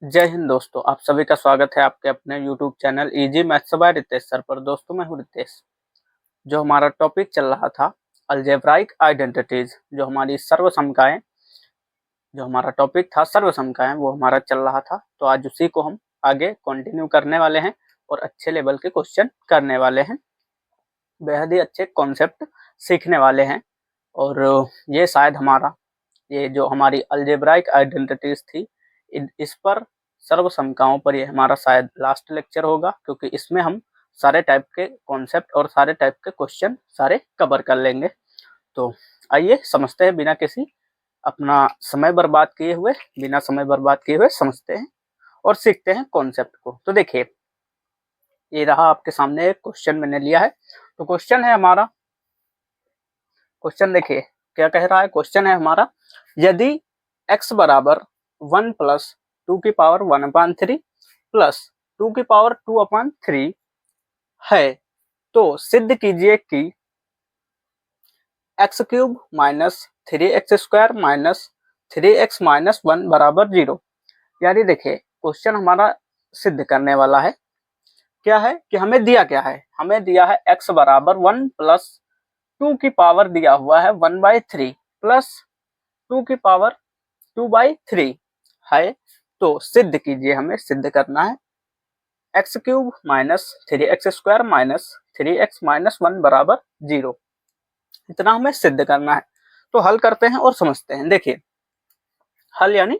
जय हिंद दोस्तों, आप सभी का स्वागत है आपके अपने YouTube channel easy maths by Ritesh sir पर। दोस्तों मैं हूं रितेश। जो हमारा टॉपिक चल रहा था अलजेब्राइक आइडेंटिटीज, जो हमारी सर्वसमकाएं, जो हमारा टॉपिक था सर्वसमकाएं, वो हमारा चल रहा था। तो आज उसी को हम आगे कंटिन्यू करने वाले हैं और अच्छे लेवल के क्वेश्चन करने वाले हैं, बेहद ही अच्छे कॉन्सेप्ट सीखने वाले हैं। और ये शायद हमारा ये जो हमारी अलजेब्राइक आइडेंटिटीज थी, इस पर सर्वसमकाओं पर ये हमारा शायद लास्ट लेक्चर होगा, क्योंकि इसमें हम सारे टाइप के कॉन्सेप्ट और सारे टाइप के क्वेश्चन सारे कवर कर लेंगे। तो आइए समझते हैं, बिना किसी अपना समय बर्बाद किए हुए, समझते हैं और सीखते हैं कॉन्सेप्ट को। तो देखिए, ये रहा आपके सामने एक क्वेश्चन मैंने लिया है। तो क्वेश्चन है हमारा, क्वेश्चन देखिए क्या कह रहा है। क्वेश्चन है हमारा, यदि x बराबर 1 प्लस 2 की पावर 1/3 प्लस 2 की पावर 2/3 है, तो सिद्ध कीजिए कि x cube minus 3x² minus 3x minus 1 बराबर 0। यानी देखिए, क्वेश्चन हमारा सिद्ध करने वाला है। क्या है कि हमें दिया क्या है, हमें दिया है x बराबर 1 प्लस 2 की पावर दिया हुआ है 1/3 प्लस 2 की पावर 2/3 है। तो सिद्ध कीजिए, हमें सिद्ध करना है x cube minus 3x² minus 3x minus 1 बराबर 0। इतना हमें सिद्ध करना है। तो हल करते हैं और समझते हैं। देखिए, हल यानी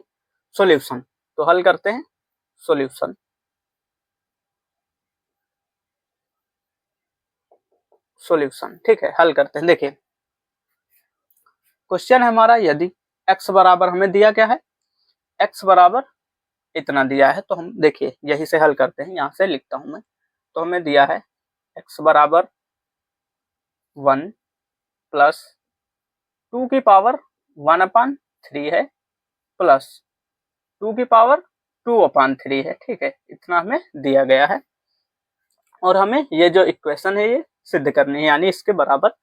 सॉल्यूशन। तो हल करते हैं, सॉल्यूशन। ठीक है, हल करते हैं। देखिए, क्वेश्चन है हमारा, यदि x बराबर हमें दिया क्या है, x बराबर इतना दिया है। तो हम देखिए यही से हल करते हैं, यहां से लिखता हूं मैं। तो हमें दिया है x बराबर 1 प्लस 2 की पावर 1/3 है प्लस 2 की पावर 2/3 है। ठीक है, इतना हमें दिया गया है और हमें ये जो इक्वेशन है ये सिद्ध करनी है, यानी इसके बराबर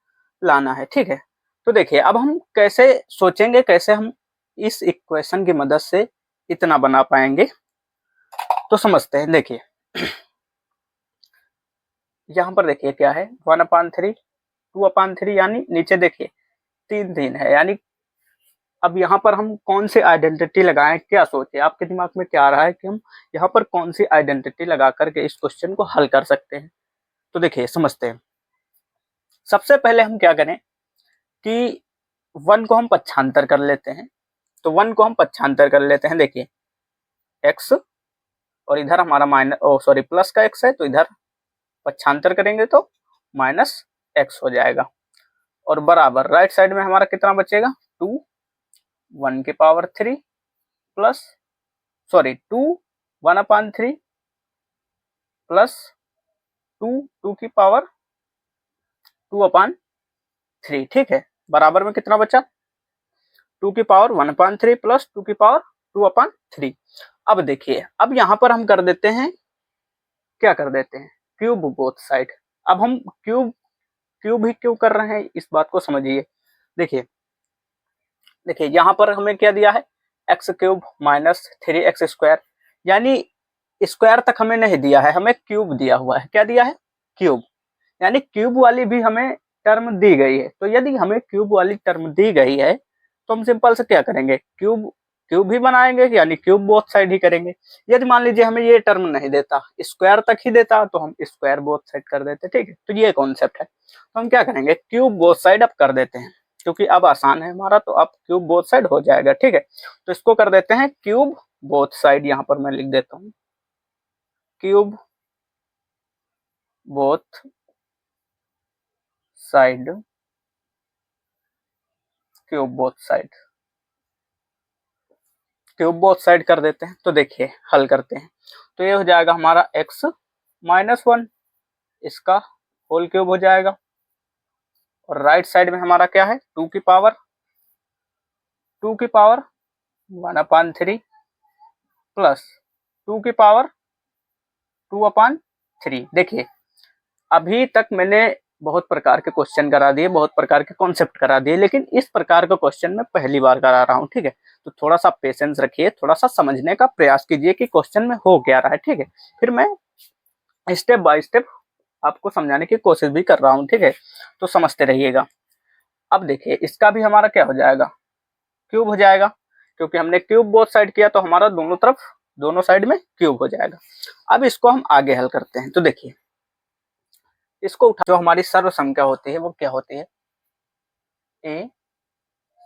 लाना है। ठीक है, तो देखिए अब हम कैसे सोचेंगे, कैसे हम इस इक्वेशन की मदद से इतना बना पाएंगे, तो समझते हैं। देखिए, यहाँ पर देखिए क्या है, 1/3 2/3, यानी नीचे देखिए 3 है। यानी अब यहाँ पर हम कौन सी आइडेंटिटी लगाएं, क्या सोचे, आपके दिमाग में क्या आ रहा है कि हम यहाँ पर कौन सी आइडेंटिटी लगा करके इस क्वेश्चन को हल कर सकते हैं। तो देखिए समझते हैं। सबसे पहले हम क्या करें कि 1 को हम पक्षांतर कर लेते हैं। तो 1 को हम पक्षांतर कर लेते हैं। देखिए x, और इधर हमारा प्लस का x है, तो इधर पक्षांतर करेंगे तो माइनस x हो जाएगा। और बराबर राइट साइड में हमारा कितना बचेगा, 2 1 की पावर 3 प्लस 2 1/3 प्लस 2 2 की पावर 2/3। ठीक है, बराबर में कितना बचा, 2 की पावर 1/3 प्लस 2 की पावर 2/3। अब देखिए, अब यहां पर हम कर देते हैं, क्या कर देते हैं, क्यूब बोथ साइड। अब हम क्यूब क्यूब ही क्यों कर रहे हैं, इस बात को समझिए। देखिए देखिए यहाँ पर हमें क्या दिया है, एक्स क्यूब माइनस 3x², यानी स्क्वायर तक हमें नहीं दिया है, हमें क्यूब दिया हुआ है। क्या दिया है, क्यूब, यानी क्यूब वाली भी हमें टर्म दी गई है। तो यदि हमें क्यूब वाली टर्म दी गई है, तो हम सिंपल से क्या करेंगे, क्यूब क्यूब ही बनाएंगे, यानी क्यूब बोथ साइड ही करेंगे। यदि मान लीजिए हमें ये टर्म नहीं देता, स्क्वायर तक ही देता, तो हम स्क्वायर बोथ साइड कर देते। ठीक है, तो ये कॉन्सेप्ट है। तो हम क्या करेंगे, क्यूब बोथ साइड अब कर देते हैं, क्योंकि अब आसान है हमारा, तो अब क्यूब बोथ साइड हो जाएगा। ठीक है, तो इसको कर देते हैं क्यूब बोथ साइड। यहाँ पर मैं लिख देता हूँ cube both side, cube both side, cube both side कर देते हैं। तो देखिए हल करते हैं, तो ये हो जाएगा हमारा x माइनस 1, इसका होल क्यूब हो जाएगा। और राइट साइड में हमारा क्या है, 2 की पावर 1/3 प्लस 2 की पावर 2/3। देखिए अभी तक मैंने बहुत प्रकार के क्वेश्चन करा दिए, बहुत प्रकार के कॉन्सेप्ट करा दिए, लेकिन इस प्रकार का क्वेश्चन मैं पहली बार करा रहा हूँ, ठीक है। तो थोड़ा सा पेशेंस रखिए, थोड़ा सा समझने का प्रयास कीजिए कि क्वेश्चन में हो क्या रहा है, ठीक है। फिर मैं स्टेप बाय स्टेप आपको समझाने की कोशिश भी कर रहा हूँ, ठीक है। तो समझते रहिएगा। अब देखिए इसका भी हमारा क्या हो जाएगा, क्यूब हो जाएगा, क्योंकि हमने क्यूब बोथ साइड किया तो हमारा दोनों तरफ, दोनों साइड में क्यूब हो जाएगा। अब इसको हम आगे हल करते हैं। तो देखिए इसको उठा, जो हमारी सर्व संख्या होती है वो क्या होती है, ए,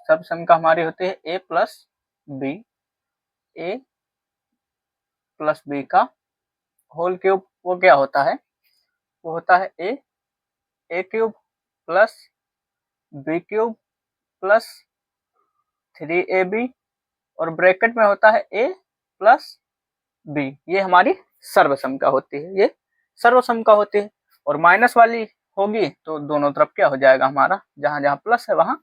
सर्व संख्या हमारी होती है A plus B, A plus B का होल क्यूब, वो क्या होता है, वो होता है A cube plus B cube plus 3ab, और ब्रैकेट में होता है ए प्लस बी। ये हमारी सर्व संख्या होती है, ये सर्व संख्या होती है। और माइनस वाली होगी तो दोनों तरफ क्या हो जाएगा हमारा, जहां जहां प्लस है वहां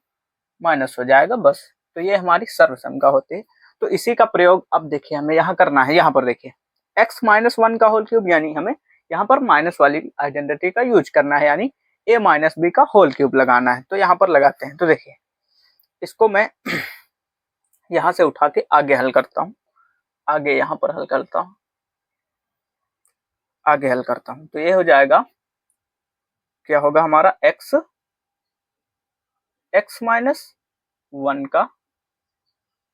माइनस हो जाएगा, बस। तो ये हमारी सर्व संख्या होती है। तो इसी का प्रयोग अब देखिए हमें यहाँ करना है। यहाँ पर देखिए x माइनस 1 का होल क्यूब, यानी हमें यहाँ पर माइनस वाली आइडेंटिटी का यूज करना है, यानी a माइनस बी का होल क्यूब लगाना है। तो यहाँ पर लगाते हैं। तो देखिए इसको मैं यहाँ से उठा के आगे हल करता हूँ, आगे यहाँ पर हल करता हूँ, आगे हल करता हूँ। तो ये हो जाएगा, क्या होगा हमारा, x माइनस 1 का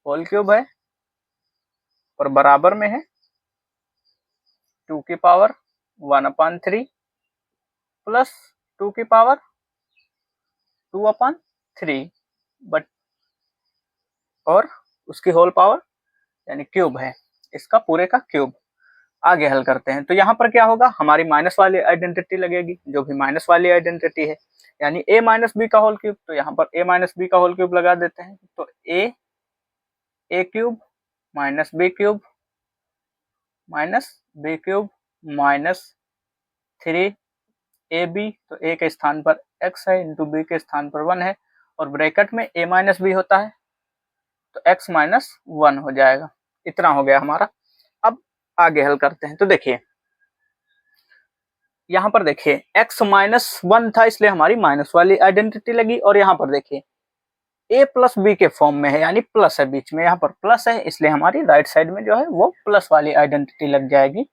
होल क्यूब है और बराबर में है 2 की पावर 1/3 प्लस 2 की पावर 2/3, बट और उसकी होल पावर यानी क्यूब है, इसका पूरे का क्यूब। आगे हल करते हैं। तो यहाँ पर क्या होगा, हमारी माइनस वाली आइडेंटिटी लगेगी, जो भी माइनस वाली आइडेंटिटी है, यानी a माइनस बी का होल क्यूब। तो यहाँ पर a माइनस बी का होल क्यूब लगा देते हैं। तो A cube minus B cube minus 3ab, तो a के स्थान पर x है, इंटू बी के स्थान पर 1 है, और ब्रैकेट में a माइनस बी होता है तो x माइनस 1 हो जाएगा। इतना हो गया हमारा। अब आगे हल करते हैं। तो देखिए यहाँ पर देखिए x माइनस 1 था, इसलिए हमारी माइनस वाली आइडेंटिटी लगी, और यहाँ पर देखिए a प्लस बी के फॉर्म में है, यानी प्लस है बीच में, यहाँ पर प्लस है, इसलिए हमारी राइट साइड में जो है वो प्लस वाली आइडेंटिटी लग जाएगी।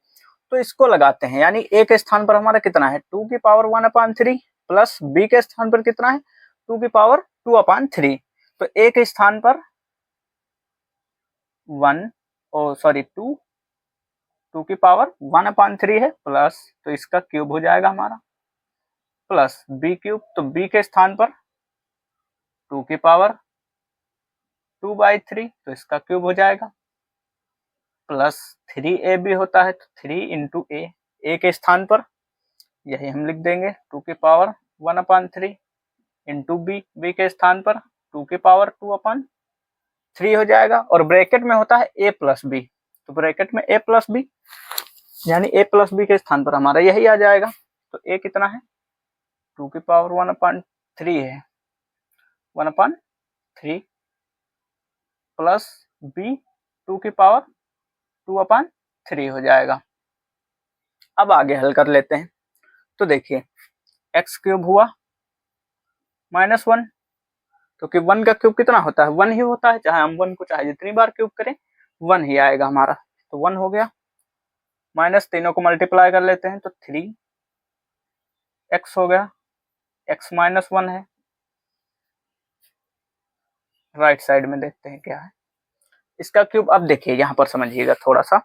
तो इसको लगाते हैं, यानी a के स्थान पर हमारा कितना है, 2 की पावर 1/3 प्लस b के स्थान पर कितना है, 2 की पावर 2/3। तो a के स्थान पर 2 की पावर 1/3 है, प्लस, तो इसका क्यूब हो जाएगा हमारा, प्लस b क्यूब, तो b के स्थान पर 2 की पावर 2/3, तो इसका क्यूब हो जाएगा, प्लस 3ab होता है, तो 3 इंटू ए के स्थान पर यही हम लिख देंगे 2 की पावर 1/3 इंटू बी के स्थान पर 2 की पावर 2/3 हो जाएगा, और ब्रैकेट में होता है a प्लस बी, तो ब्रैकेट में a प्लस बी, यानी a प्लस बी के स्थान पर हमारा यही आ जाएगा। तो a कितना है, 2 की पावर 1/3 है, 1/3 प्लस b 2 की पावर 2/3 हो जाएगा। अब आगे हल कर लेते हैं। तो देखिए एक्स क्यूब हुआ -1, क्योंकि 1 का क्यूब कितना होता है, 1 ही होता है, चाहे हम 1 को चाहे जितनी बार क्यूब करें 1 ही आएगा हमारा। तो 1 हो गया, माइनस तीनों को मल्टीप्लाई कर लेते हैं तो 3x हो गया, x माइनस 1 है। राइट साइड में देखते हैं क्या है इसका क्यूब। अब देखिए यहाँ पर समझिएगा थोड़ा सा,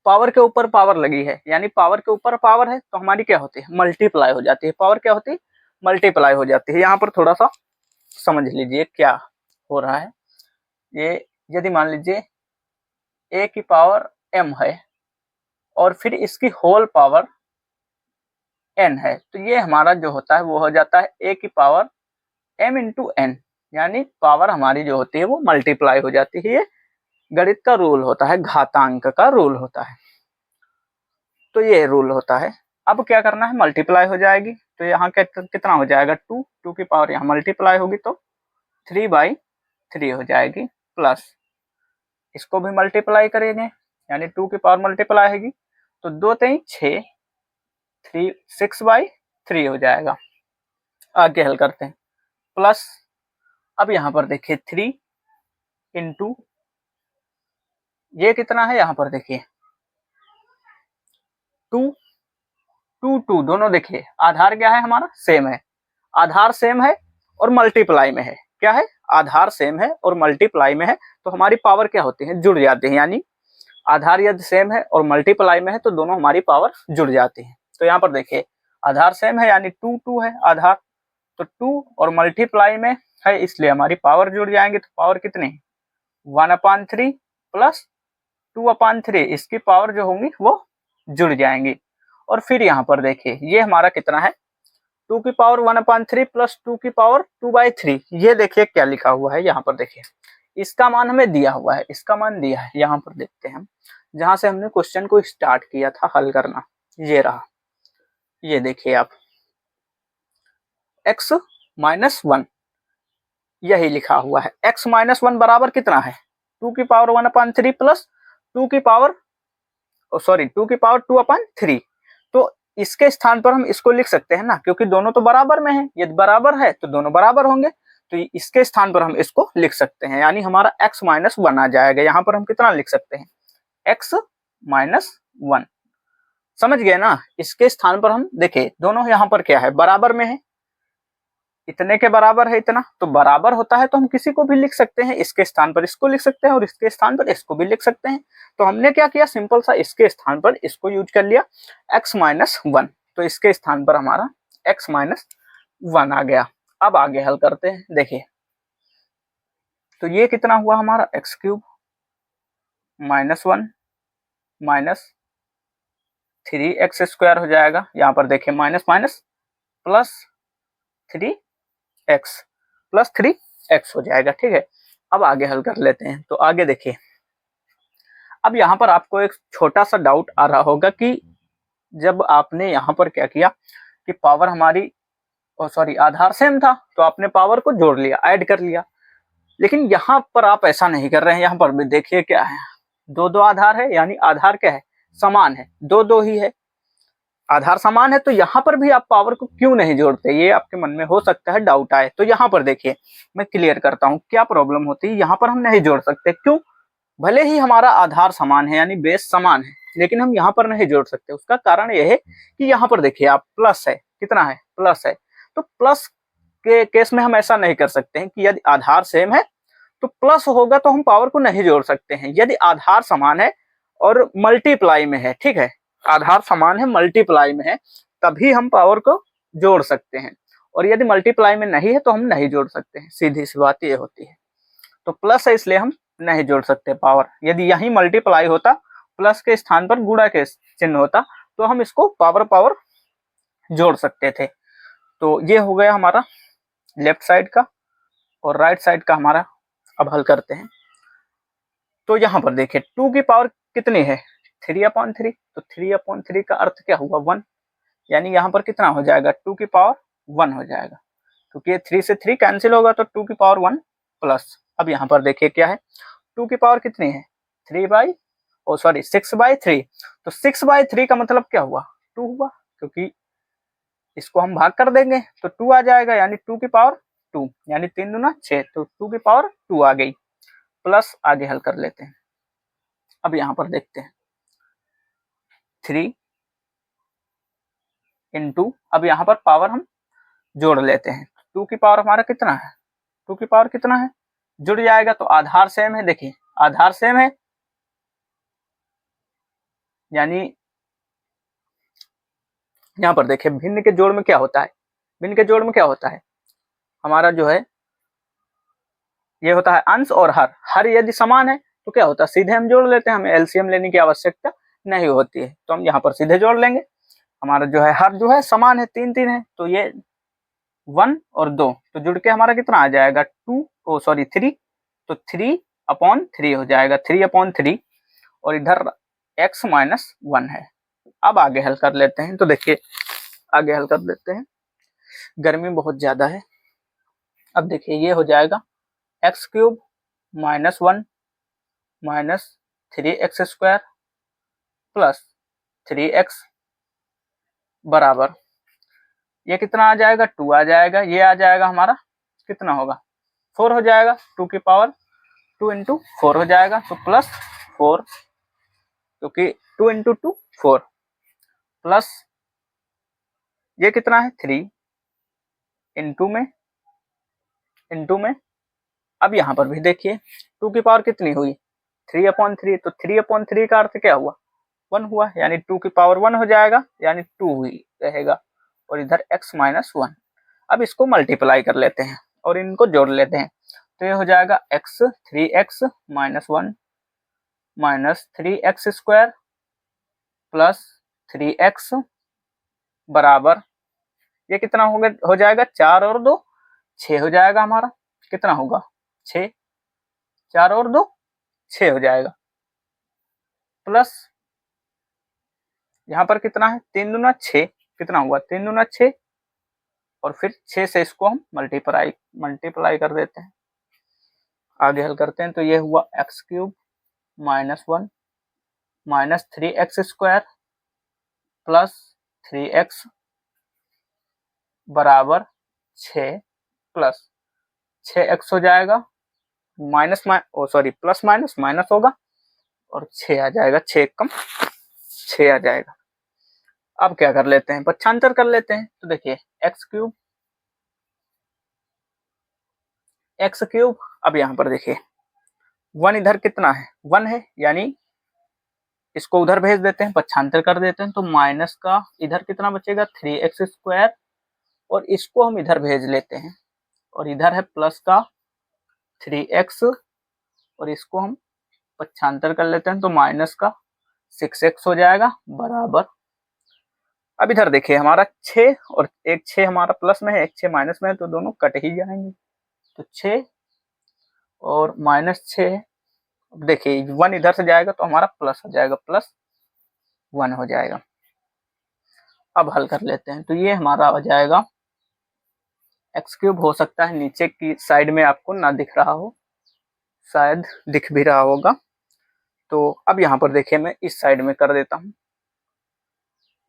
पावर के ऊपर पावर लगी है, यानी पावर के ऊपर पावर है, तो हमारी क्या होती है, मल्टीप्लाई हो जाती है। पावर क्या होती है, मल्टीप्लाई हो जाती है। यहाँ पर थोड़ा सा समझ लीजिए क्या हो रहा है। ये यदि मान लीजिए a की पावर m है और फिर इसकी होल पावर n है, तो ये हमारा जो होता है वो हो जाता है a की पावर m इंटू n, यानी पावर हमारी जो होती है वो मल्टीप्लाई हो जाती है। ये गणित का रूल होता है, घातांक का रूल होता है, तो ये रूल होता है। अब क्या करना है, मल्टीप्लाई हो जाएगी, तो यहाँ कितना हो जाएगा, 2 की पावर यहाँ मल्टीप्लाई होगी तो 3/3 हो जाएगी, प्लस इसको भी मल्टीप्लाई करेंगे, यानी 2 की पावर मल्टीप्लाई होगी तो 2 3 6, 6/3 3 हो जाएगा। आगे हल करते हैं। प्लस अब यहाँ पर देखिए 3 इंटू ये कितना है, यहाँ पर देखिए 2 2 2 दोनों देखिए आधार क्या है हमारा, सेम है। आधार सेम है और मल्टीप्लाई में है, क्या है, आधार सेम है और मल्टीप्लाई में है, तो हमारी पावर क्या होती है, जुड़ जाती है। यानी आधार यदि सेम है और मल्टीप्लाई में है तो दोनों हमारी पावर जुड़ जाती है। तो यहाँ पर देखिए आधार सेम है यानी 2 2 है आधार, तो 2 और मल्टीप्लाई में है इसलिए हमारी पावर जुड़ जाएंगे। तो पावर कितनी है, 1/3 प्लस 2/3, इसकी पावर जो होंगी वो जुड़ जाएंगी। और फिर यहाँ पर देखिए ये हमारा कितना है, 2 की पावर 1/3 प्लस 2 की पावर 2/3। ये देखिए क्या लिखा हुआ है यहाँ पर देखिए, इसका मान हमें दिया हुआ है, इसका मान दिया है। यहाँ पर देखते हैं हम, जहां से हमने क्वेश्चन को स्टार्ट किया था हल करना, ये रहा। ये देखिए आप x-1 यही लिखा हुआ है। x-1 बराबर कितना है, 2 की पावर 1/3 प्लस 2 की पावर 2/3। तो इसके स्थान पर हम इसको लिख सकते हैं ना, क्योंकि दोनों तो बराबर में है। यदि बराबर है तो दोनों बराबर होंगे, तो इसके स्थान पर हम इसको लिख सकते हैं, यानी हमारा x-1 आ जाएगा। यहाँ पर हम कितना लिख सकते हैं, x-1। समझ गए ना, इसके स्थान पर हम देखें दोनों यहाँ पर क्या है, बराबर में है, इतने के बराबर है इतना, तो बराबर होता है तो हम किसी को भी लिख सकते हैं, इसके स्थान पर इसको लिख सकते हैं और इसके स्थान पर इसको भी लिख सकते हैं। तो हमने क्या किया, सिंपल सा इसके स्थान पर इसको यूज कर लिया, x-1। तो इसके स्थान पर हमारा x-1 आ गया। अब आगे हल करते हैं। देखिए तो ये कितना हुआ हमारा, x³ -1 माइनस 3x² हो जाएगा। यहाँ पर देखिए माइनस माइनस प्लस 3x हो जाएगा। ठीक है, अब आगे हल कर लेते हैं। तो आगे देखिए, अब यहाँ पर आपको एक छोटा सा डाउट आ रहा होगा कि जब आपने यहाँ पर क्या किया कि पावर हमारी आधार सेम था तो आपने पावर को जोड़ लिया, ऐड कर लिया। लेकिन यहाँ पर आप ऐसा नहीं कर रहे हैं। यहाँ पर भी देखिए क्या है, 2 2 आधार है, यानी आधार क्या है, समान है, 2 2 ही है, आधार समान है। तो यहाँ पर भी आप पावर को क्यों नहीं जोड़ते, ये आपके मन में हो सकता है डाउट आए। तो यहाँ पर देखिए मैं क्लियर करता हूँ क्या प्रॉब्लम होती है। यहाँ पर हम नहीं जोड़ सकते, क्यों, भले ही हमारा आधार समान है यानी बेस समान है, लेकिन हम यहाँ पर नहीं जोड़ सकते। उसका कारण यह है कि यहाँ पर देखिए आप प्लस है, कितना है, प्लस है। तो प्लस के केस में हम ऐसा नहीं कर सकते हैं कि यदि आधार सेम है तो प्लस होगा तो हम पावर को नहीं जोड़ सकते हैं। यदि आधार समान है और मल्टीप्लाई में है, ठीक है, आधार समान है मल्टीप्लाई में है, तभी हम पावर को जोड़ सकते हैं। और यदि मल्टीप्लाई में नहीं है तो हम नहीं जोड़ सकते हैं, सीधी सी बात ये होती है। तो प्लस है इसलिए हम नहीं जोड़ सकते पावर। यदि यही मल्टीप्लाई होता, प्लस के स्थान पर गुणा के चिन्ह होता, तो हम इसको पावर पावर जोड़ सकते थे। तो ये हो गया हमारा लेफ्ट साइड का, और राइट साइड का हमारा अब हल करते हैं। तो यहाँ पर देखिए 2 की पावर कितनी है, 3/3। तो 3/3 का अर्थ क्या हुआ, 1, यानी यहाँ पर कितना हो जाएगा, 2 की पावर 1 हो जाएगा, क्योंकि 3 से 3 कैंसिल होगा तो 2 की पावर 1 प्लस। अब यहाँ पर देखिए क्या है, 2 की पावर कितनी है, 6/3। तो 6/3 का मतलब क्या हुआ, 2 हुआ, क्योंकि इसको हम भाग कर देंगे तो 2 आ जाएगा, यानी 2 की पावर 2, यानी 3 दूना 6, तो 2 की पावर 2 आ गई। प्लस आगे हल कर लेते हैं। अब यहाँ पर देखते हैं 3 इंटू, अब यहाँ पर पावर हम जोड़ लेते हैं। 2 की पावर हमारा कितना है, 2 की पावर कितना है, जुड़ जाएगा। तो आधार सेम है, देखिए आधार सेम है, यानी यहाँ पर देखिए भिन्न के जोड़ में क्या होता है, भिन्न के जोड़ में क्या होता है, हमारा जो है ये होता है अंश और हर। हर यदि समान है तो क्या होता है, सीधे हम जोड़ लेते हैं, हमें एलसीएम लेने की आवश्यकता नहीं होती है। तो हम यहाँ पर सीधे जोड़ लेंगे। हमारा जो है हर जो है समान है, 3 3 है, तो ये 1 और 2 तो जुड़ के हमारा कितना आ जाएगा, 3। तो 3/3 हो जाएगा, 3/3। और इधर x-1 है। अब आगे हल कर लेते हैं। तो देखिए आगे हल कर लेते हैं, गर्मी बहुत ज्यादा है। अब देखिए ये हो जाएगा x³ -1 minus 3x² plus 3x बराबर, ये कितना आ जाएगा 2 आ जाएगा, ये आ जाएगा हमारा कितना होगा 4 हो जाएगा, 2 की पावर 2 इंटू 4 हो जाएगा, तो प्लस 4, क्योंकि 2 इंटू 2 4, प्लस ये कितना है 3 इंटू में अब यहाँ पर भी देखिए 2 की पावर कितनी हुई 3/3, तो 3/3 का अर्थ क्या हुआ 1 हुआ, यानी 2 की पावर 1 हो जाएगा, यानी 2 हुई रहेगा, और इधर x माइनस 1। अब इसको मल्टीप्लाई कर लेते हैं और इनको जोड़ लेते हैं, तो ये हो जाएगा x 3x minus 1 minus 3x square plus 3x बराबर, ये कितना हो जाएगा 4 और 2 6 हो जाएगा हमारा, कितना होगा 6, 4 और 2 6 हो जाएगा, प्लस यहाँ पर कितना है 3 दूना 6, कितना हुआ 3 दूना 6, और फिर 6 से इसको हम मल्टीप्लाई कर देते हैं, आगे हल करते हैं, तो ये हुआ x cube minus 1 minus 3x square plus 3x बराबर 6 प्लस 6x हो जाएगा, प्लस माइनस माइनस होगा, और 6 आ जाएगा, 6 कम 6 आ जाएगा। अब क्या कर लेते हैं पक्षांतर कर लेते हैं, तो देखिए एक्स क्यूब, अब यहाँ पर देखिए 1 इधर कितना है 1 है, यानी इसको उधर भेज देते हैं, पक्षांतर कर देते हैं, तो माइनस का इधर कितना बचेगा 3x स्क्वायर, और इसको हम इधर भेज लेते हैं, और इधर है प्लस का 3x, और इसको हम पक्षांतर कर लेते हैं, तो माइनस का 6x हो जाएगा बराबर। अब इधर देखिए हमारा 6 और एक 6 हमारा प्लस में है, एक 6 माइनस में है, तो दोनों कट ही जाएंगे, तो 6 और माइनस 6, देखिए 1 इधर से जाएगा तो हमारा प्लस हो जाएगा, प्लस 1 हो जाएगा। अब हल कर लेते हैं, तो ये हमारा हो जाएगा एक्स क्यूब, हो सकता है नीचे की साइड में आपको ना दिख रहा हो, शायद दिख भी रहा होगा, तो अब यहाँ पर देखिए मैं इस साइड में कर देता हूँ,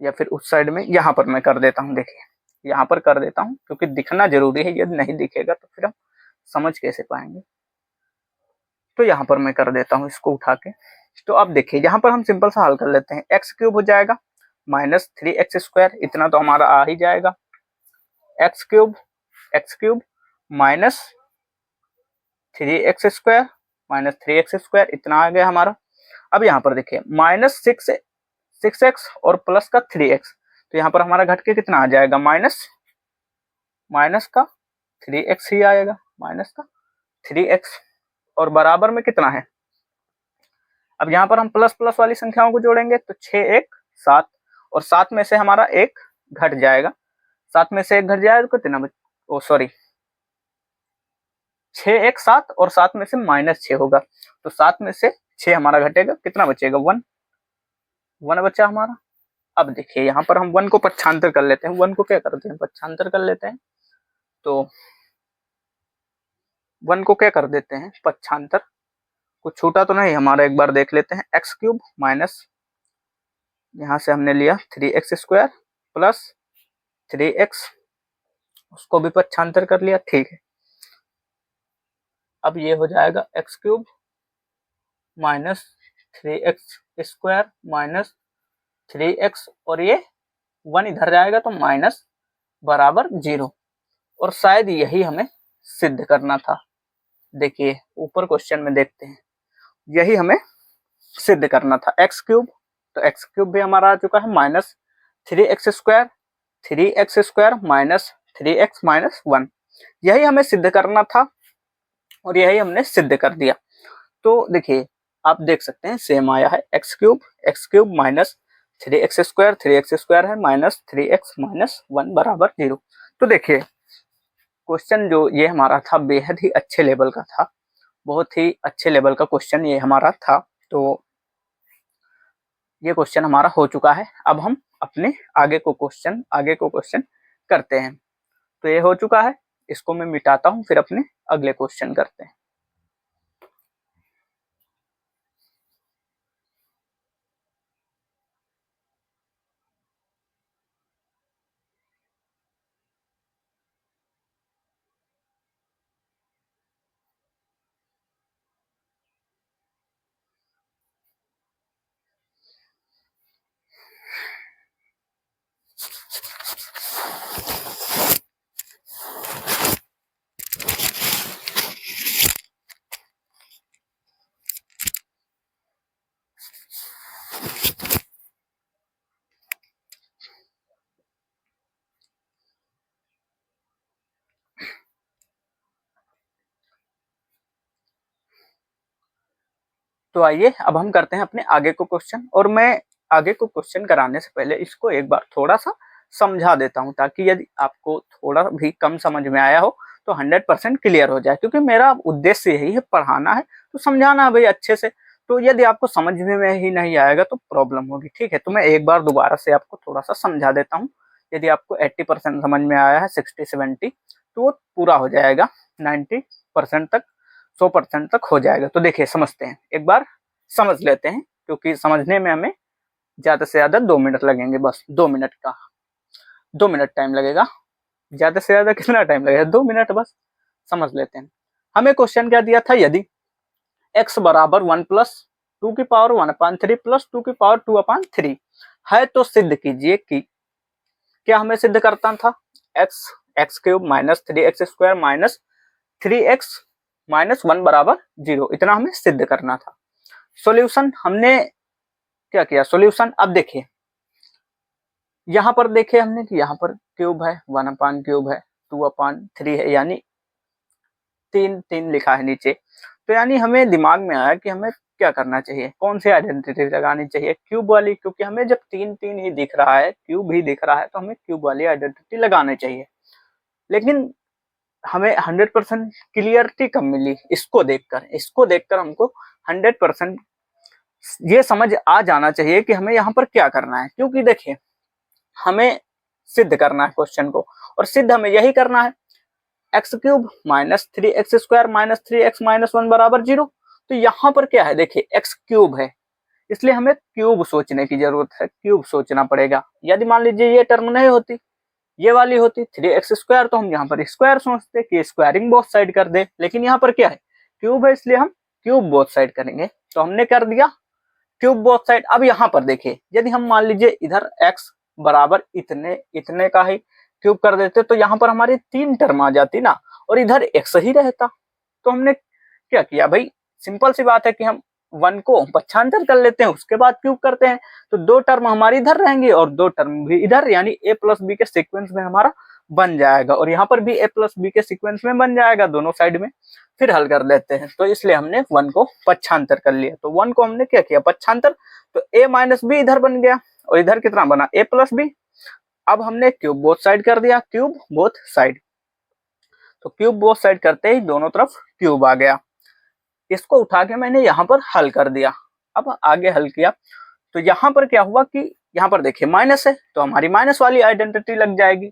या फिर उस साइड में यहाँ पर मैं कर देता हूँ, देखिए यहाँ पर कर देता हूँ, क्योंकि दिखना जरूरी है, यदि नहीं दिखेगा तो फिर हम समझ कैसे पाएंगे, तो यहाँ पर मैं कर देता हूँ इसको उठा के। तो अब देखिए यहाँ पर हम सिंपल सा हल कर लेते हैं, एक्स क्यूब हो जाएगा माइनस 3x स्क्वायर, इतना तो हमारा आ ही जाएगा, x cube minus 3x square minus 3x square, इतना आ गया हमारा। अब यहाँ पर देखिए माइनस 6x और प्लस का 3x, तो यहाँ पर हमारा घट के कितना आ जाएगा माइनस का 3x ही आएगा, माइनस का 3x, और बराबर में कितना है, अब यहाँ पर हम प्लस प्लस वाली संख्याओं को जोड़ेंगे, तो 6 1 7, और 7 में से हमारा एक घट जाएगा, 7 में से एक घट जाएगा तो कितना 6 1 7, और 7 में से माइनस 6 होगा, तो 7 में से 6 हमारा घटेगा, कितना बचेगा 1 बचा हमारा। अब देखिए यहाँ पर हम 1 को पक्षांतर कर लेते हैं, 1 को क्या करते हैं पक्षांतर कर लेते हैं, तो 1 को क्या कर देते हैं पक्षांतर, कुछ छूटा तो नहीं हमारा, एक बार देख लेते हैं, एक्स क्यूब माइनस यहाँ से हमने लिया 3x स्क्वायर प्लस 3x, उसको भी पक्षांतर कर लिया, ठीक है। अब ये हो जाएगा x cube minus 3x square minus 3x, और ये 1 इधर जाएगा तो माइनस बराबर 0, और शायद यही हमें सिद्ध करना था। देखिए ऊपर क्वेश्चन में देखते हैं, यही हमें सिद्ध करना था, एक्स क्यूब, तो एक्स क्यूब भी हमारा आ चुका है minus 3x square minus 3x minus 1, यही हमें सिद्ध करना था, और यही हमने सिद्ध कर दिया। तो देखिए आप देख सकते हैं सेम आया है, x cube minus 3x square है माइनस 3x माइनस 1 बराबर 0। तो देखिए क्वेश्चन जो ये हमारा था बेहद ही अच्छे लेवल का था, बहुत ही अच्छे लेवल का क्वेश्चन ये हमारा था, तो ये क्वेश्चन हमारा हो चुका है। अब हम अपने आगे को क्वेश्चन करते हैं, तो ये हो चुका है, इसको मैं मिटाता हूँ, फिर अपने अगले क्वेश्चन करते हैं। तो आइए अब हम करते हैं अपने आगे को क्वेश्चन, और मैं आगे को क्वेश्चन कराने से पहले इसको एक बार थोड़ा सा समझा देता हूं, ताकि यदि आपको थोड़ा भी कम समझ में आया हो तो 100% क्लियर हो जाए, क्योंकि मेरा उद्देश्य यही है, पढ़ाना है तो समझाना है भाई अच्छे से। तो यदि आपको समझ में ही नहीं आएगा तो प्रॉब्लम होगी, ठीक है। तो मैं एक बार दोबारा से आपको थोड़ा सा समझा देता हूँ। यदि आपको 80% समझ में आया है, 60-70 तो वो पूरा हो जाएगा, 90% तक, 100% तक हो जाएगा। तो देखिए समझते हैं, एक बार समझ लेते हैं, क्योंकि समझने में हमें ज्यादा से ज्यादा 2 मिनट लगेंगे, बस 2 मिनट का, 2 मिनट टाइम लगेगा। ज्यादा से ज्यादा कितना टाइम लगेगा? 2 मिनट बस। समझ लेते हैं। हमें क्वेश्चन क्या दिया था, यदि x बराबर 1 प्लस 2 की पावर 1/3 प्लस 2 की पावर 2/3 है, तो सिद्ध कीजिए कि, क्या हमें सिद्ध करता था, x cube minus 3x² minus 3x minus 1 बराबर 0, इतना हमें सिद्ध करना था। सॉल्यूशन हमने क्या किया, सॉल्यूशन अब देखिए, यहां पर देखिए हमने कि यहां पर क्यूब है, 1/3 है, 2/3 है, यानी 3 लिखा है नीचे। तो यानी हमें दिमाग में आया कि हमें क्या करना चाहिए, कौन सी आइडेंटिटी लगानी चाहिए, क्यूब वाली, क्योंकि हमें जब 3 ही दिख रहा है, क्यूब ही दिख रहा है, तो हमें क्यूब वाली आइडेंटिटी लगानी चाहिए। लेकिन हमें 100% क्लियरिटी कब मिली, इसको देखकर हमको 100% ये समझ आ जाना चाहिए कि हमें यहाँ पर क्या करना है। क्योंकि देखिए हमें सिद्ध करना है क्वेश्चन को, और सिद्ध हमें यही करना है, x cube minus 3x² minus 3x minus 1 बराबर 0। तो यहाँ पर क्या है, देखिए एक्स क्यूब है, इसलिए हमें क्यूब सोचने की जरूरत है, क्यूब सोचना पड़ेगा। यदि मान लीजिए ये टर्म नहीं होती, ये वाली होती 3x², तो हम यहाँ पर स्क्वायर सोचते कि स्क्वायरिंग बोथ साइड कर दे। लेकिन यहाँ पर क्या है, क्यूब है, इसलिए हम क्यूब बोथ साइड करेंगे, तो हमने कर दिया क्यूब बोथ साइड। अब यहाँ पर देखिए, यदि हम मान लीजिए इधर x बराबर इतने का ही क्यूब कर देते, तो यहाँ पर हमारी 3 टर्म आ जाती ना, और इधर x ही रहता। तो हमने क्या किया भाई, सिंपल सी बात है कि हम 1 को पक्षांतर कर लेते हैं, उसके बाद क्यूब करते हैं, तो 2 टर्म हमारी इधर रहेंगी और 2 टर्म भी इधर, यानी a प्लस बी के सीक्वेंस में हमारा बन जाएगा, और यहाँ पर भी a प्लस बी के सीक्वेंस में बन जाएगा दोनों साइड में। फिर हल कर लेते हैं, तो इसलिए हमने 1 को पक्षांतर कर लिया। तो 1 को हमने क्या किया, पक्षांतर, तो a माइनस बी इधर बन गया, और इधर कितना बना, a प्लस बी। अब हमने क्यूब बोथ साइड कर दिया, क्यूब बोथ साइड, तो क्यूब बोथ साइड करते ही दोनों तरफ क्यूब आ गया। इसको उठा के मैंने यहाँ पर हल कर दिया। अब आगे हल किया, तो यहाँ पर क्या हुआ कि यहाँ पर देखिए माइनस है, तो हमारी माइनस वाली आइडेंटिटी लग जाएगी,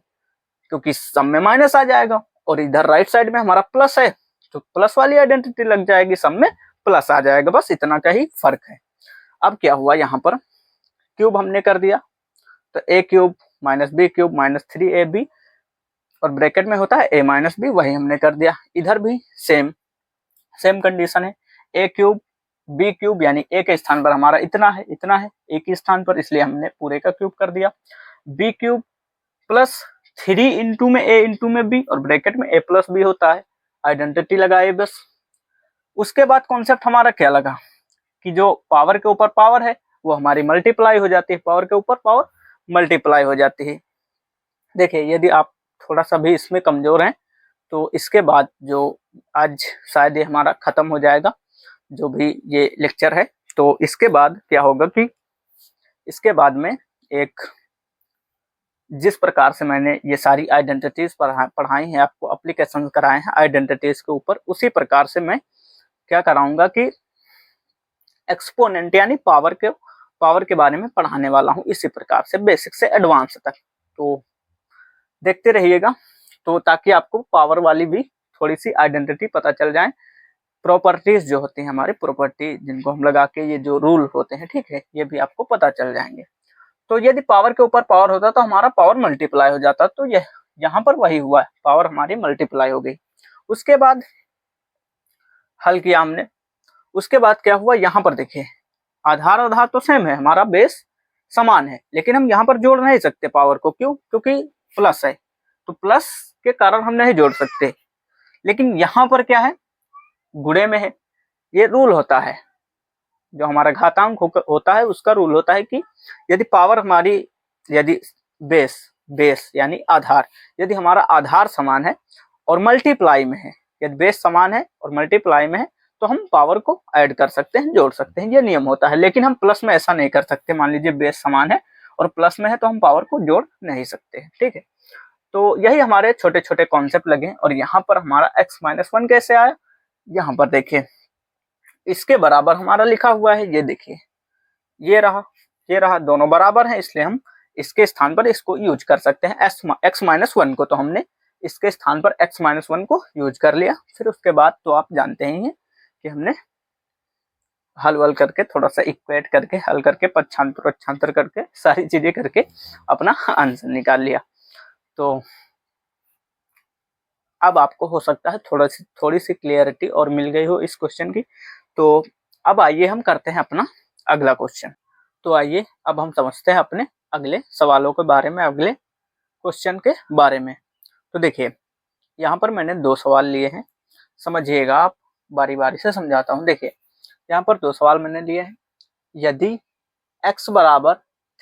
क्योंकि सम में माइनस आ जाएगा, और इधर राइट साइड में हमारा प्लस है, तो प्लस वाली आइडेंटिटी लग जाएगी, सम में प्लस आ जाएगा, बस इतना का ही फर्क है। अब क्या हुआ, यहाँ पर क्यूब हमने कर दिया, तो a cube minus B cube minus 3ab, और ब्रैकेट में होता है a माइनस बी, वही हमने कर दिया। इधर भी सेम कंडीशन है, a क्यूब बी क्यूब, यानी a के स्थान पर हमारा इतना है a के स्थान पर, इसलिए हमने पूरे का क्यूब कर दिया। b क्यूब प्लस 3 इंटू में a इंटू में b, और ब्रैकेट में a प्लस बी होता है, आइडेंटिटी लगाए बस। उसके बाद कॉन्सेप्ट हमारा क्या लगा कि जो पावर के ऊपर पावर है वो हमारी मल्टीप्लाई हो जाती है, पावर के ऊपर पावर मल्टीप्लाई हो जाती है। देखिए यदि आप थोड़ा सा भी इसमें कमजोर हैं, तो इसके बाद जो आज शायद ये हमारा खत्म हो जाएगा, जो भी ये लेक्चर है, तो इसके बाद क्या होगा कि इसके बाद में एक, जिस प्रकार से मैंने ये सारी आइडेंटिटीज पढ़ाई हैं, आपको एप्लीकेशन कराए हैं आइडेंटिटीज के ऊपर, उसी प्रकार से मैं क्या कराऊंगा कि एक्सपोनेंट यानी पावर के बारे में पढ़ाने वाला हूँ, इसी प्रकार से बेसिक से एडवांस तक। तो देखते रहिएगा, तो ताकि आपको पावर वाली भी थोड़ी सी आइडेंटिटी पता चल जाए, प्रॉपर्टीज जो होती हैं हमारी, प्रॉपर्टी जिनको हम लगा के ये जो रूल होते हैं, ठीक है, ये भी आपको पता चल जाएंगे। तो यदि पावर के ऊपर पावर होता तो हमारा पावर मल्टीप्लाई हो जाता, तो यह यहाँ पर वही हुआ है, पावर हमारी मल्टीप्लाई हो गई। उसके बाद हल किया हमने, उसके बाद क्या हुआ, यहाँ पर देखिए आधार तो सेम है, हमारा बेस समान है, लेकिन हम यहाँ पर जोड़ नहीं सकते पावर को, क्यों, क्योंकि प्लस है, तो प्लस के कारण हम नहीं जोड़ सकते। लेकिन यहाँ पर क्या है, गुणे में है, ये रूल होता है, जो हमारा घातांक होता है उसका रूल होता है कि यदि पावर हमारी, यदि बेस यानी आधार, यदि हमारा आधार समान है और मल्टीप्लाई में है, यदि बेस समान है और मल्टीप्लाई में है, तो हम पावर को ऐड कर सकते हैं, जोड़ सकते हैं, ये नियम होता है। लेकिन हम प्लस में ऐसा नहीं कर सकते। मान लीजिए बेस समान है और प्लस में है तो हम पावर को जोड़ नहीं सकते, ठीक है। तो यही हमारे छोटे छोटे कॉन्सेप्ट लगे। और यहाँ पर हमारा x-1 कैसे आया, यहाँ पर देखिए इसके बराबर हमारा लिखा हुआ है, ये देखिए ये रहा, ये रहा, दोनों बराबर हैं, इसलिए हम इसके स्थान पर इसको यूज कर सकते हैं। x-1 को तो हमने इसके स्थान पर x-1 को यूज कर लिया। फिर उसके बाद तो आप जानते ही हैं कि हमने हल वल करके, थोड़ा सा इक्वेट करके, हल करके, पक्षांतर करके, सारी चीजें करके अपना आंसर निकाल लिया। तो अब आपको हो सकता है थोड़ी सी क्लियरिटी और मिल गई हो इस क्वेश्चन की। तो अब आइए हम करते हैं अपना अगला क्वेश्चन। तो आइए अब हम समझते हैं अपने अगले सवालों के बारे में, अगले क्वेश्चन के बारे में। तो देखिए यहाँ पर मैंने 2 सवाल लिए हैं, समझिएगा आप, बारी बारी से समझाता हूँ। देखिए यहाँ पर 2 सवाल मैंने लिए हैं। यदि x बराबर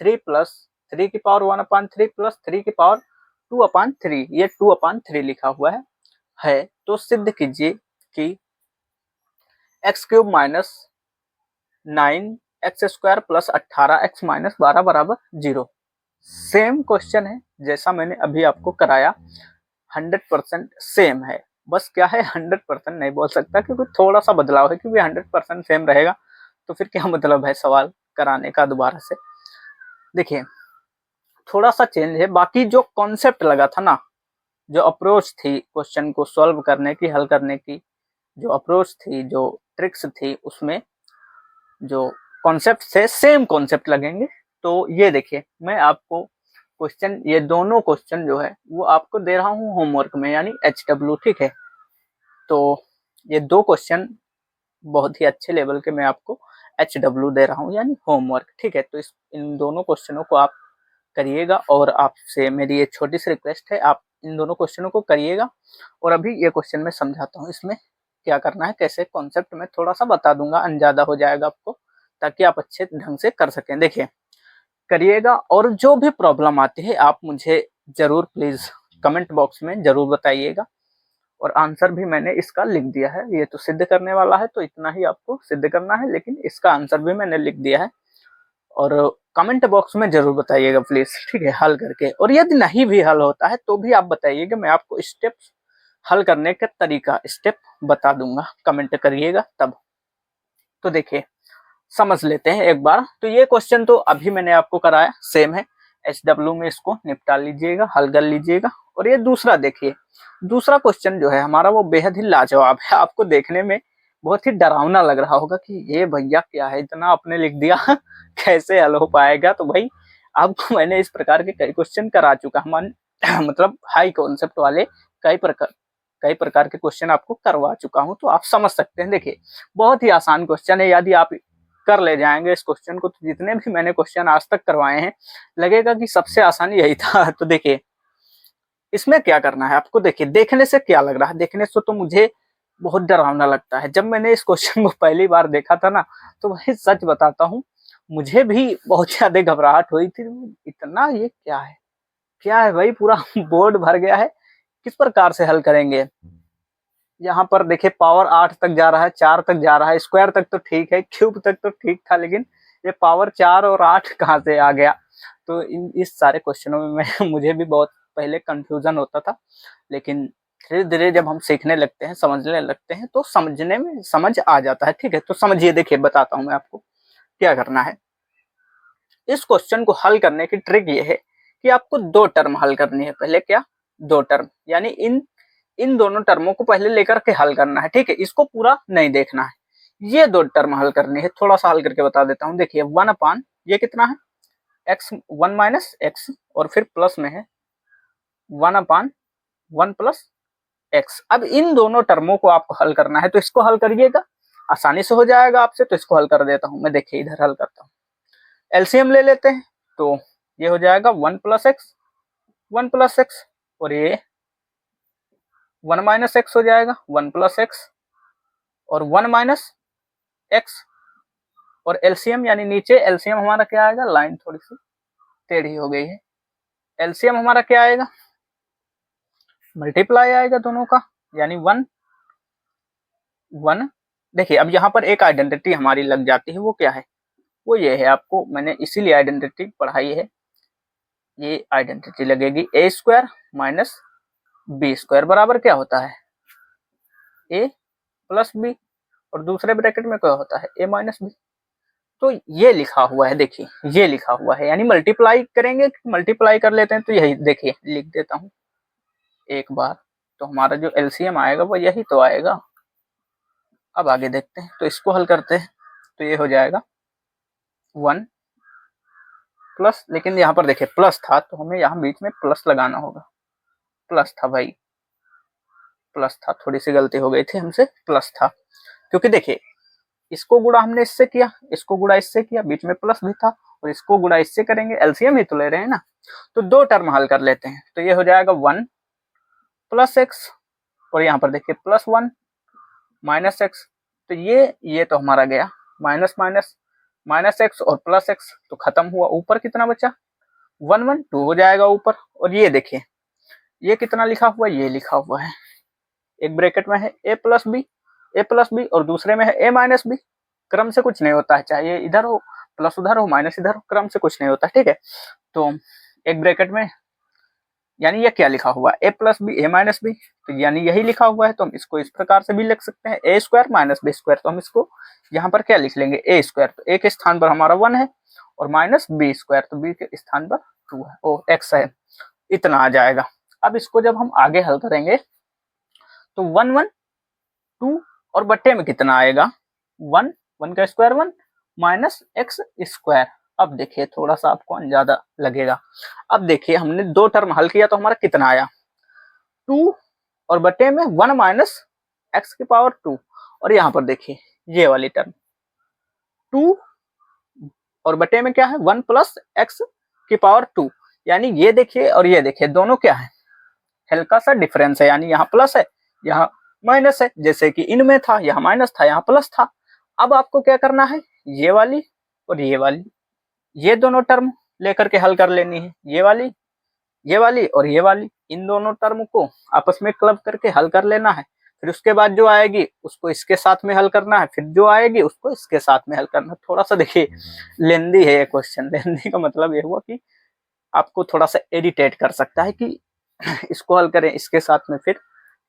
3 प्लस 3 की पावर 1/3 प्लस 3 की पावर 2/3, ये 2/3 लिखा हुआ है तो सिद्ध कीजिए कि x³ minus 9x² plus 18x minus 12 बराबर 0। सेम क्वेश्चन है जैसा मैंने अभी आपको कराया, 100% सेम है। बस क्या है, 100% नहीं बोल सकता क्योंकि थोड़ा सा बदलाव है, क्योंकि 100% सेम रहेगा तो फिर क्या मतलब है सवाल कराने का दोबारा से। देखिए थोड़ा सा चेंज है, बाकी जो कॉन्सेप्ट लगा था ना, जो अप्रोच थी क्वेश्चन को सॉल्व करने की, हल करने की, जो अप्रोच थी, जो ट्रिक्स थी, उसमें जो कॉन्सेप्ट थे सेम कॉन्सेप्ट लगेंगे। तो ये देखिए मैं आपको क्वेश्चन, ये दोनों क्वेश्चन जो है वो आपको दे रहा हूँ होमवर्क में, यानी HW, ठीक है। तो ये 2 क्वेश्चन बहुत ही अच्छे लेवल के मैं आपको HW दे रहा हूँ, यानी होमवर्क, ठीक है। तो इन दोनों क्वेश्चनों को आप करिएगा और आपसे मेरी ये छोटी सी रिक्वेस्ट है, आप इन दोनों क्वेश्चनों को करिएगा। और अभी ये क्वेश्चन मैं समझाता हूँ, इसमें क्या करना है, कैसे कॉन्सेप्ट में थोड़ा सा बता दूंगा, अंदाजा हो जाएगा आपको, ताकि आप अच्छे ढंग से कर सकें। देखिए करिएगा और जो भी प्रॉब्लम आती है आप मुझे जरूर प्लीज कमेंट बॉक्स में जरूर बताइएगा। और आंसर भी मैंने इसका लिख दिया है, ये तो सिद्ध करने वाला है तो इतना ही आपको सिद्ध करना है, लेकिन इसका आंसर भी मैंने लिख दिया है। और कमेंट बॉक्स में जरूर बताइएगा प्लीज, ठीक है, हल करके। और यदि नहीं भी हल होता है तो भी आप बताइएगा, मैं आपको स्टेप्स, हल करने का तरीका, स्टेप बता दूंगा, कमेंट करिएगा तब। तो देखिए समझ लेते हैं एक बार। तो ये क्वेश्चन तो अभी मैंने आपको कराया, सेम है, HW में इसको निपटा लीजिएगा, हल कर लीजिएगा। और ये दूसरा देखिए, दूसरा क्वेश्चन जो है हमारा वो बेहद ही लाजवाब है, आपको देखने में बहुत ही डरावना लग रहा होगा कि ये भैया क्या है, इतना आपने लिख दिया कैसे हल हो पाएगा। तो भाई आपको मैंने इस प्रकार के कई क्वेश्चन करा चुका हूं, मतलब हाई कॉन्सेप्ट वाले कई प्रकार के क्वेश्चन आपको करवा चुका हूं, तो आप समझ सकते हैं। देखिए बहुत ही आसान क्वेश्चन है, यदि आप कर ले जाएंगे इस क्वेश्चन को, तो जितने भी मैंने क्वेश्चन आज तक करवाए हैं लगेगा कि सबसे आसान यही था। तो देखिए इसमें क्या करना है आपको, देखिए देखने से क्या लग रहा है, देखने से तो मुझे बहुत डरावना लगता है। जब मैंने इस क्वेश्चन को पहली बार देखा था ना, तो वही सच बताता हूँ, मुझे भी बहुत ज्यादा घबराहट हुई थी। इतना ये क्या है, क्या है भाई, पूरा बोर्ड भर गया है, किस प्रकार से हल करेंगे। यहाँ पर देखिए पावर 8 तक जा रहा है, 4 तक जा रहा है, स्क्वायर तक तो ठीक है, क्यूब तक तो ठीक था, लेकिन ये पावर 4 और 8 कहाँ से आ गया। तो इस सारे क्वेश्चनों में मैं मुझे भी बहुत पहले कंफ्यूजन होता था, लेकिन धीरे धीरे जब हम सीखने लगते हैं, समझने लगते हैं, तो समझने में समझ आ जाता है, ठीक है। तो समझिए, देखिए बताता हूँ मैं आपको क्या करना है। इस क्वेश्चन को हल करने की ट्रिक ये है कि आपको 2 टर्म हल करनी है। पहले क्या, 2 टर्म, यानी इन दोनों टर्मों को पहले लेकर के हल करना है, ठीक है, इसको पूरा नहीं देखना है। ये 2 टर्म हल करनी है, थोड़ा सा हल करके बता देता हूँ। देखिए 1 ये कितना है, x 1 माइनस x, और फिर प्लस में है 1/1 प्लस x। अब इन दोनों टर्मों को आपको हल करना है, तो इसको हल करिएगा, आसानी से हो जाएगा आपसे। तो इसको हल कर देता हूँ मैं, देखिए इधर हल करता हूँ, एलसीएम ले लेते हैं। तो ये हो जाएगा 1 प्लस एक्स, और ये 1 माइनस एक्स हो जाएगा, 1 प्लस एक्स और 1 माइनस एक्स। और एलसीएम यानी नीचे एलसीएम हमारा क्या आएगा, लाइन थोड़ी सी टेढ़ी हो गई है, एलसीएम हमारा क्या आएगा, मल्टीप्लाई आएगा दोनों का, यानी 1 1 देखिए अब यहाँ पर एक आइडेंटिटी हमारी लग जाती है, वो क्या है, वो ये है, आपको मैंने इसीलिए आइडेंटिटी पढ़ाई है, ये आइडेंटिटी लगेगी ए स्क्वायर माइनस बी स्क्वायर बराबर क्या होता है, ए प्लस बी, और दूसरे ब्रैकेट में क्या होता है, ए माइनस बी। तो ये लिखा हुआ है, देखिए ये लिखा हुआ है, यानी मल्टीप्लाई करेंगे, मल्टीप्लाई कर लेते हैं, तो यही देखिए लिख देता हूँ एक बार, तो हमारा जो एलसीएम आएगा वो यही तो आएगा। अब आगे देखते हैं, तो इसको हल करते हैं, तो ये हो जाएगा 1 प्लस, लेकिन यहाँ पर देखिए प्लस था, तो हमें यहाँ बीच में प्लस लगाना होगा, प्लस था भाई, प्लस था, थोड़ी सी गलती हो गई थी हमसे, प्लस था, क्योंकि देखिए इसको गुणा हमने इससे किया, इसको गुणा इससे किया, बीच में प्लस भी था, और इसको गुणा इससे करेंगे, एलसीएम ही तो ले रहे हैं ना, तो दो टर्म हल कर लेते हैं, तो ये हो जाएगा 1 प्लस एक्स, और यहाँ पर देखिए प्लस 1 माइनस एक्स, तो ये तो हमारा गया माइनस माइनस, माइनस एक्स और प्लस एक्स, तो खत्म हुआ, ऊपर कितना बचा 1 1 2 हो जाएगा ऊपर, और ये देखिए ये कितना लिखा हुआ, ये लिखा हुआ है, एक ब्रैकेट में है ए प्लस बी और दूसरे में है ए माइनस बी, क्रम से कुछ नहीं होता है, चाहे ये इधर हो प्लस उधर हो माइनस इधर हो, क्रम से कुछ नहीं होता, ठीक है। तो एक ब्रैकेट में, यानी ये क्या लिखा हुआ है, A plus B A minus B, तो यानी यही लिखा हुआ है, तो हम इसको इस प्रकार से भी लिख सकते हैं, ए स्क्वायर माइनस बी स्क्वायर, तो हम इसको यहाँ पर क्या लिख लेंगे, ए स्क्वायर, तो ए के स्थान पर हमारा 1 है, और माइनस बी स्क्वायर, तो बी के स्थान पर 2 है, ओ एक्स है, इतना आ जाएगा। अब इसको जब हम आगे हल करेंगे, तो 1 1 2 और बट्टे में कितना आएगा 1 1 का स्क्वायर 1 माइनस एक्स स्क्वायर। अब देखिए थोड़ा सा आपको अंदाजा लगेगा, अब देखिए हमने दो टर्म हल किया तो हमारा कितना आया 2 और बट्टे में 1 माइनस एक्स की पावर 2, और यहाँ पर देखिए ये वाली टर्म 2 और बट्टे में क्या है 1 प्लस एक्स की पावर 2, यानी ये देखिए और ये देखिए दोनों क्या है, हल्का सा डिफरेंस है, यानी यहाँ प्लस है यहाँ माइनस है, जैसे कि इनमें था यहाँ माइनस था यहाँ प्लस था। अब आपको क्या करना है, ये वाली और ये दोनों टर्म लेकर के हल कर लेनी है, ये वाली और ये वाली, इन दोनों टर्म को आपस में क्लब करके हल कर लेना है, फिर उसके बाद जो आएगी उसको इसके साथ में हल करना है, फिर जो आएगी उसको इसके साथ में हल करना है। थोड़ा सा देखिए लेंदी है ये क्वेश्चन, लेंदी का मतलब ये हुआ कि आपको थोड़ा सा इरिटेट कर सकता है कि इसको हल करें इसके साथ में, फिर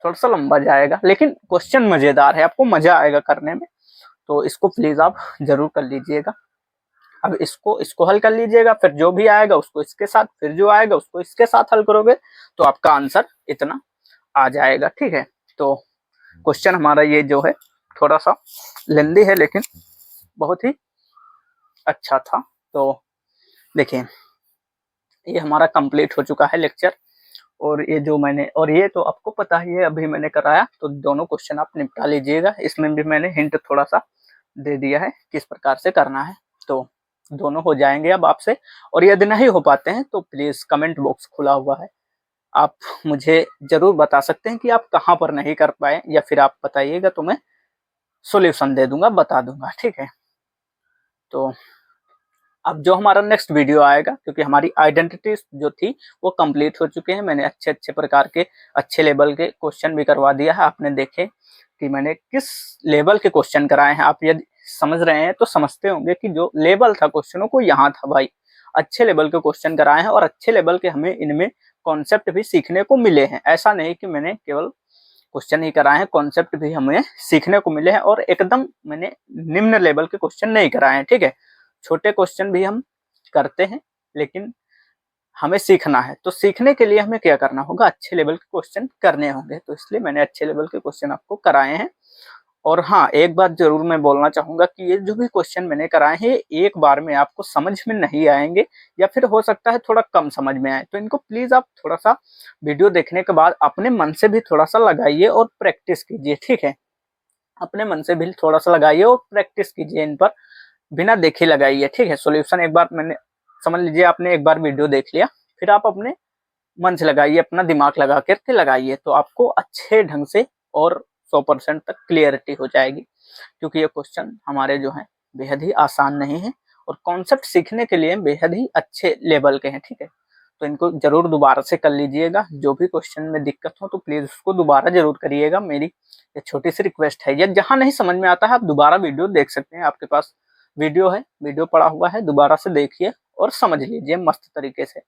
थोड़ा सा लंबा जाएगा, लेकिन क्वेश्चन मजेदार है, आपको मजा आएगा करने में, तो इसको प्लीज आप जरूर कर लीजिएगा। अब इसको हल कर लीजिएगा, फिर जो भी आएगा उसको इसके साथ, फिर जो आएगा उसको इसके साथ हल करोगे तो आपका आंसर इतना आ जाएगा, ठीक है। तो क्वेश्चन हमारा ये जो है थोड़ा सा लेंदी है लेकिन बहुत ही अच्छा था। तो देखिए ये हमारा कंप्लीट हो चुका है लेक्चर, और ये जो मैंने, और ये तो आपको पता ही है अभी मैंने कराया, तो दोनों क्वेश्चन आप निपटा लीजिएगा, इसमें भी मैंने हिंट थोड़ा सा दे दिया है किस प्रकार से करना है, तो दोनों हो जाएंगे अब आपसे। और यदि नहीं हो पाते हैं तो प्लीज कमेंट बॉक्स खुला हुआ है, आप मुझे जरूर बता सकते हैं कि आप कहाँ पर नहीं कर पाए, या फिर आप बताइएगा तो मैं सॉल्यूशन दे दूंगा, बता दूंगा, ठीक है। तो अब जो हमारा नेक्स्ट वीडियो आएगा, क्योंकि हमारी आइडेंटिटी जो थी वो कंप्लीट हो चुके हैं, मैंने अच्छे प्रकार के अच्छे लेवल के क्वेश्चन भी करवा दिया है, आपने देखे कि मैंने किस लेवल के क्वेश्चन कराए हैं। आप यदि समझ रहे हैं तो समझते होंगे कि जो लेवल था क्वेश्चनों को यहाँ था भाई, अच्छे लेवल के क्वेश्चन कराए हैं, और अच्छे लेवल के हमें इनमें कॉन्सेप्ट भी सीखने को मिले हैं। ऐसा नहीं कि मैंने केवल क्वेश्चन ही कराए हैं, कॉन्सेप्ट भी हमें सीखने को मिले हैं, और एकदम मैंने निम्न लेवल के क्वेश्चन नहीं कराए हैं, ठीक है। छोटे क्वेश्चन भी हम करते हैं, लेकिन हमें सीखना है, तो सीखने के लिए हमें क्या करना होगा, अच्छे लेवल के क्वेश्चन करने होंगे, तो इसलिए मैंने अच्छे लेवल के क्वेश्चन आपको कराए हैं। और हाँ, एक बात जरूर मैं बोलना चाहूंगा कि ये जो भी क्वेश्चन मैंने कराए हैं एक बार में आपको समझ में नहीं आएंगे, या फिर हो सकता है थोड़ा कम समझ में आए, तो इनको प्लीज आप थोड़ा सा वीडियो देखने के बाद अपने मन से भी थोड़ा सा लगाइए और प्रैक्टिस कीजिए, ठीक है। अपने मन से भी थोड़ा सा लगाइए और प्रैक्टिस कीजिए, इन पर बिना देखे लगाइए, ठीक है। सॉल्यूशन एक बार मैंने, समझ लीजिए आपने एक बार वीडियो देख लिया, फिर आप अपने मन से लगाइए, अपना दिमाग लगा करके लगाइए, तो आपको अच्छे ढंग से और 100% तक क्लियरिटी हो जाएगी, क्योंकि ये क्वेश्चन हमारे जो हैं बेहद ही आसान नहीं है, और कॉन्सेप्ट सीखने के लिए बेहद ही अच्छे लेवल के हैं, ठीक है। तो इनको जरूर दोबारा से कर लीजिएगा। जो भी क्वेश्चन में दिक्कत हो तो प्लीज उसको दोबारा जरूर करिएगा, मेरी ये छोटी सी रिक्वेस्ट है। या जहां नहीं समझ में आता है आप दोबारा वीडियो देख सकते हैं, आपके पास वीडियो है, वीडियो पड़ा हुआ है, दोबारा से देखिए और समझ लीजिए मस्त तरीके से।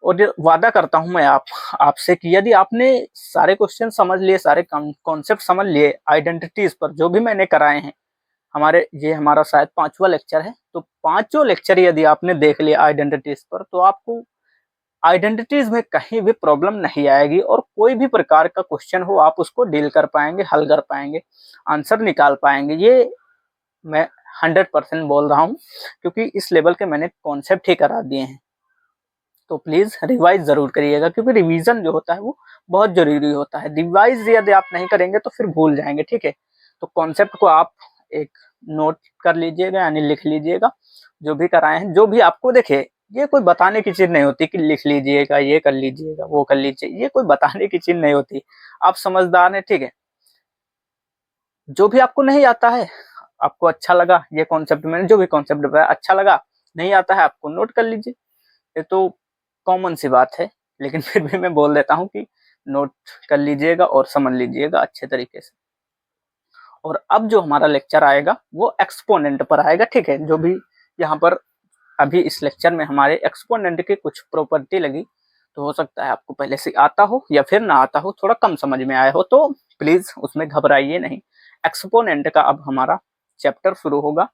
और ये वादा करता हूं मैं आपसे कि यदि आपने सारे क्वेश्चन समझ लिए, सारे कॉन्सेप्ट समझ लिए आइडेंटिटीज पर जो भी मैंने कराए हैं, ये हमारा शायद 5वां लेक्चर है, तो 5 लेक्चर यदि आपने देख लिया आइडेंटिटीज पर, तो आपको आइडेंटिटीज में कहीं भी प्रॉब्लम नहीं आएगी और कोई भी प्रकार का क्वेश्चन हो आप उसको डील कर पाएंगे, हल कर पाएंगे, आंसर निकाल पाएंगे। ये मैं 100% बोल रहा हूँ, क्योंकि इस लेवल के मैंने कॉन्सेप्ट ही करा दिए हैं। तो प्लीज रिवाइज जरूर करिएगा, क्योंकि रिवीजन जो होता है वो बहुत जरूरी होता है। रिवाइज यदि आप नहीं करेंगे तो फिर भूल जाएंगे, ठीक है। तो कॉन्सेप्ट को आप एक नोट कर लीजिएगा, यानी लिख लीजिएगा, जो भी कराए हैं, जो भी आपको देखिए, ये कोई बताने की चीज नहीं होती कि लिख लीजिएगा, ये कर लीजिएगा, वो कर लीजिए, ये कोई बताने की चीज नहीं होती। आप समझदार हैं, ठीक है। जो भी आपको नहीं आता है, आपको अच्छा लगा ये कॉन्सेप्ट, मैंने जो भी कॉन्सेप्ट बताया अच्छा लगा, नहीं आता है आपको नोट कर लीजिए, ये तो कॉमन सी बात है, लेकिन फिर भी मैं बोल देता हूँ कि नोट कर लीजिएगा और समझ लीजिएगा अच्छे तरीके से। और अब जो हमारा लेक्चर आएगा वो एक्सपोनेंट पर आएगा, ठीक है। जो भी यहाँ पर अभी इस लेक्चर में हमारे एक्सपोनेंट की कुछ प्रॉपर्टी लगी, तो हो सकता है आपको पहले से आता हो या फिर ना आता हो, थोड़ा कम समझ में आया हो, तो प्लीज उसमें घबराइए नहीं। एक्सपोनेंट का अब हमारा चैप्टर शुरू होगा।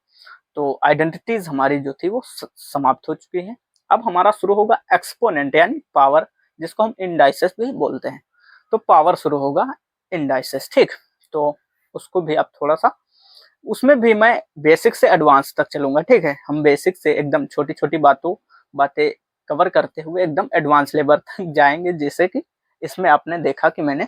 तो आइडेंटिटीज हमारी जो थी वो समाप्त हो चुकी है। अब हमारा शुरू होगा एक्सपोनेंट यानी पावर, जिसको हम इंडाइसेस भी बोलते हैं। तो पावर शुरू होगा इंडाइसेस, ठीक। तो उसको भी आप थोड़ा सा, उसमें भी मैं बेसिक से एडवांस तक चलूंगा, ठीक है। हम बेसिक से एकदम छोटी छोटी बातें कवर करते हुए एकदम एडवांस लेवल तक जाएंगे, जैसे कि इसमें आपने देखा कि मैंने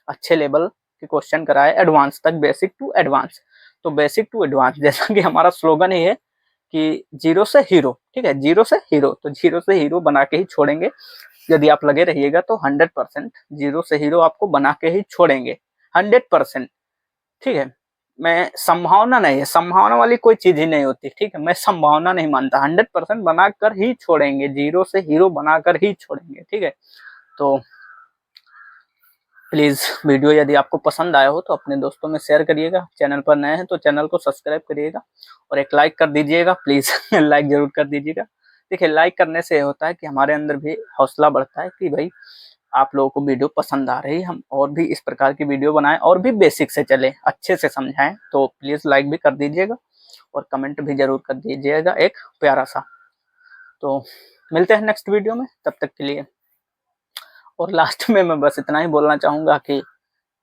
अच्छे लेवल के क्वेश्चन कराए, एडवांस तक, बेसिक टू एडवांस। तो बेसिक टू एडवांस, जैसा कि हमारा स्लोगन ही है कि जीरो से हीरो, ठीक है, जीरो से हीरो, तो जीरो से हीरो बना के ही छोड़ेंगे। यदि आप लगे रहिएगा तो 100% जीरो से हीरो आपको बना के ही छोड़ेंगे, 100%, ठीक है। मैं संभावना नहीं है, संभावना वाली कोई चीज ही नहीं होती, ठीक है। मैं संभावना नहीं मानता, 100% बनाकर ही छोड़ेंगे, जीरो से हीरो बनाकर ही छोड़ेंगे, ठीक है। तो प्लीज वीडियो यदि आपको पसंद आया हो तो अपने दोस्तों में शेयर करिएगा। चैनल पर नए हैं तो चैनल को सब्सक्राइब करिएगा और एक लाइक कर दीजिएगा, प्लीज लाइक जरूर कर दीजिएगा। देखिए, लाइक करने से होता है कि हमारे अंदर भी हौसला बढ़ता है कि भाई आप लोगों को वीडियो पसंद आ रही है, हम और भी इस प्रकार की वीडियो बनाएं और भी बेसिक से चले, अच्छे से समझाएं। तो प्लीज लाइक भी कर दीजिएगा और कमेंट भी जरूर कर दीजिएगा एक प्यारा सा। तो मिलते हैं नेक्स्ट वीडियो में, तब तक के लिए। और लास्ट में मैं बस इतना ही बोलना चाहूंगा कि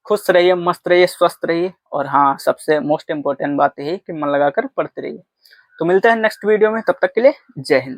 खुश रहिए, मस्त रहिए, स्वस्थ रहिए, और हाँ, सबसे मोस्ट इम्पोर्टेंट बात यही कि मन लगाकर पढ़ते रहिए। तो मिलते हैं नेक्स्ट वीडियो में, तब तक के लिए जय हिंद।